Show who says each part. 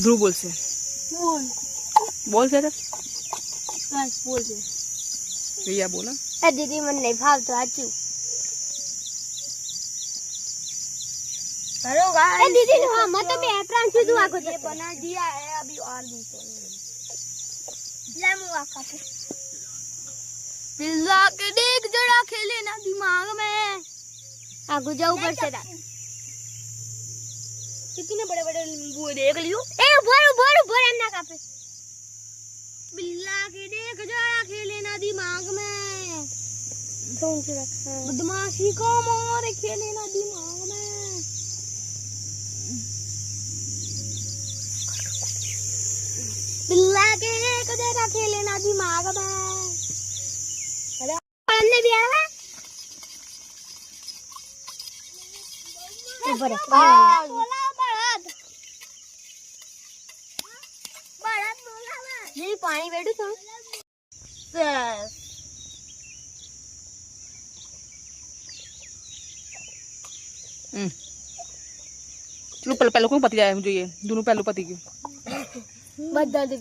Speaker 1: ध्रुव बोल से बोल से
Speaker 2: बोल से
Speaker 1: भैया बोला
Speaker 2: दीदी मन नहीं भाव तो आचू दीदी हाँ मैं तो भी एप्रान से दुआ को बना दिया है अभी और भी तो पिज्जा के देख जरा खेले ना दिमाग में आगू जाओ ऊपर से कितने बड़े बड़े नींबू देख लियो ए बोर ना कापे बिल्ला के देख जरा खेले ना दिमाग में कौन सी रखा बदमाशी को मारे खेले ना दिमाग में बिल्ला के देख जरा खेले ना दिमाग में अरे पढ़ने भी आया ऊपर ये पानी बैठो तो
Speaker 1: चलो पहले को पति जाए मुझे ये दोनों पहलू पति क्यों
Speaker 2: बदल दे